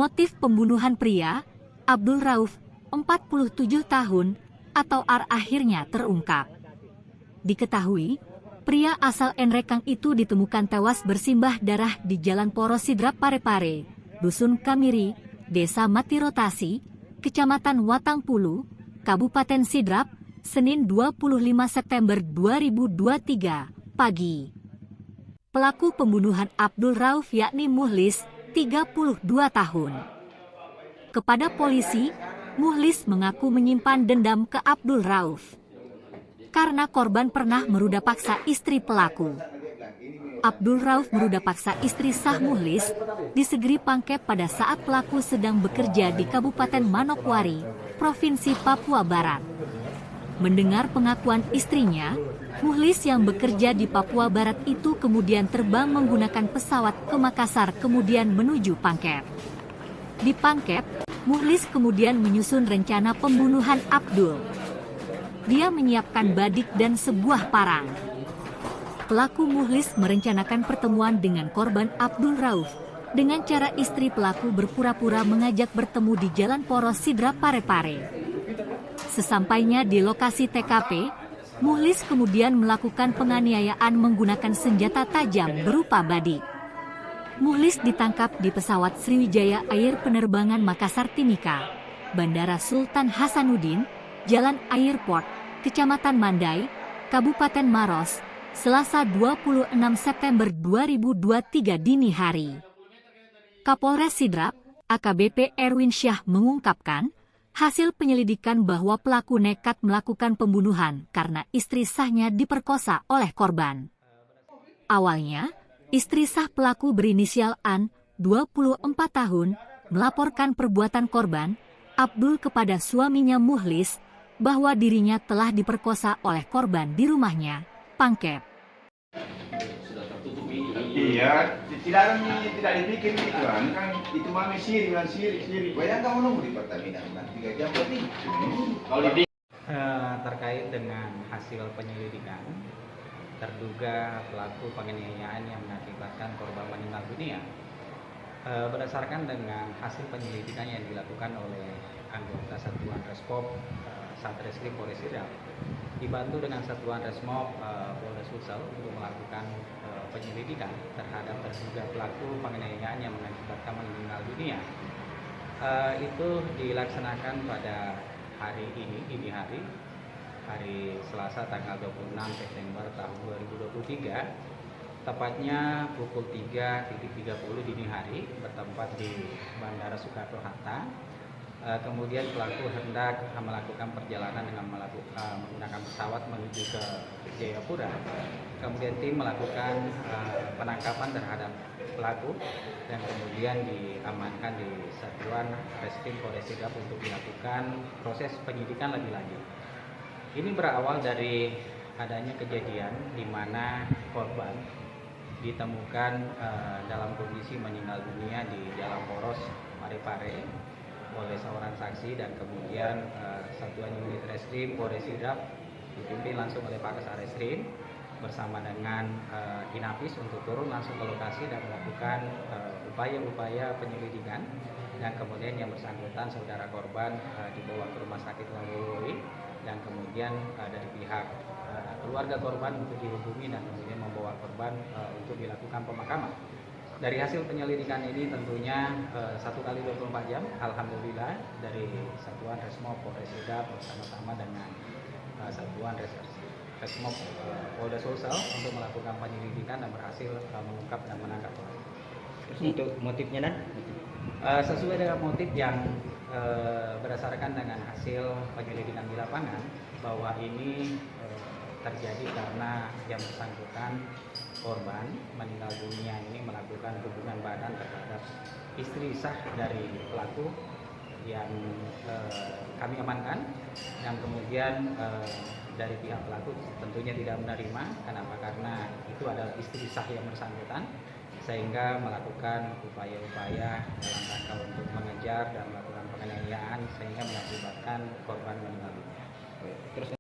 Motif pembunuhan pria, Abdul Rauf, 47 tahun, atau R akhirnya terungkap. Diketahui, pria asal Enrekang itu ditemukan tewas bersimbah darah di Jalan Poros Sidrap Parepare, Dusun Kamiri, Desa Matirotasi, Kecamatan Watangpulu, Kabupaten Sidrap, Senin 25 September 2023, pagi. Pelaku pembunuhan Abdul Rauf yakni Muhlis, 32 tahun. Kepada polisi, Muhlis mengaku menyimpan dendam ke Abdul Rauf karena korban pernah meruda paksa istri pelaku. Abdul Rauf meruda paksa istri sah Muhlis di Segeri Pangkep pada saat pelaku sedang bekerja di Kabupaten Manokwari, Provinsi Papua Barat. Mendengar pengakuan istrinya, Muhlis yang bekerja di Papua Barat itu kemudian terbang menggunakan pesawat ke Makassar kemudian menuju Pangkep. Di Pangkep, Muhlis kemudian menyusun rencana pembunuhan Abdul. Dia menyiapkan badik dan sebuah parang. Pelaku Muhlis merencanakan pertemuan dengan korban Abdul Rauf dengan cara istri pelaku berpura-pura mengajak bertemu di Jalan Poros Sidrap Parepare. Sesampainya di lokasi TKP, Muhlis kemudian melakukan penganiayaan menggunakan senjata tajam berupa badik. Muhlis ditangkap di pesawat Sriwijaya Air Penerbangan Makassar Timika, Bandara Sultan Hasanuddin, Jalan Airport, Kecamatan Mandai, Kabupaten Maros, Selasa 26 September 2023 dini hari. Kapolres Sidrap, AKBP Erwin Syah mengungkapkan, hasil penyelidikan bahwa pelaku nekat melakukan pembunuhan karena istri sahnya diperkosa oleh korban. Awalnya, istri sah pelaku berinisial An, 24 tahun, melaporkan perbuatan korban, Abdul kepada suaminya Muhlis, bahwa dirinya telah diperkosa oleh korban di rumahnya, Pangkep. Iya, tidak dibikin gitu kan itu mami siri. Bayangkan menunggu di Pertamina 3 jam lebih. Kalau Terkait dengan hasil penyelidikan, terduga pelaku penganiayaan yang mengakibatkan korban meninggal dunia, berdasarkan dengan hasil penyelidikan yang dilakukan oleh anggota Satuan Resmob Satreskrim Polres Sidrap, dibantu dengan Satuan Resmob Polres Sulsel untuk melakukan penyelidikan terhadap terduga pelaku penganiayaan yang mengakibatkan meninggal dunia. Itu dilaksanakan pada hari ini, dini hari Selasa tanggal 26 September tahun 2023, tepatnya pukul 3.30 dini hari, bertempat di Bandara Soekarno-Hatta. Kemudian pelaku hendak melakukan perjalanan dengan menggunakan pesawat menuju ke Jayapura. Kemudian tim melakukan penangkapan terhadap pelaku dan kemudian diamankan di Satuan Reskrim Polres Sidrap untuk dilakukan proses penyidikan lebih lanjut. Ini berawal dari adanya kejadian di mana korban ditemukan dalam kondisi meninggal dunia di Jalan Poros Parepare oleh seorang saksi, dan kemudian Satuan Unit Reskrim Polres Sidrap dipimpin langsung oleh Pak Kasareskrim bersama dengan Inapis untuk turun langsung ke lokasi dan melakukan upaya-upaya penyelidikan, dan kemudian yang bersangkutan saudara korban dibawa ke rumah sakit Lalui, dan kemudian dari pihak keluarga korban untuk dihubungi dan kemudian membawa korban untuk dilakukan pemakaman. Dari hasil penyelidikan ini tentunya 1 kali 24 jam, alhamdulillah dari Satuan Resmob Polres Sidrap bersama-sama dengan Satuan Resmob Polda Sulsel untuk melakukan penyelidikan dan berhasil mengungkap dan menangkap pelaku. Untuk motifnya dan? Sesuai dengan motif yang berdasarkan dengan hasil penyelidikan di lapangan, bahwa ini terjadi karena yang bersangkutan korban meninggal dunia ini melakukan hubungan badan terhadap istri sah dari pelaku yang kami amankan, dan kemudian dari pihak pelaku tentunya tidak menerima. Kenapa? Karena itu adalah istri sah yang bersangkutan, sehingga melakukan upaya-upaya dalam rangka untuk mengejar dan melakukan penganiayaan sehingga mengakibatkan korban meninggal dunia. Terus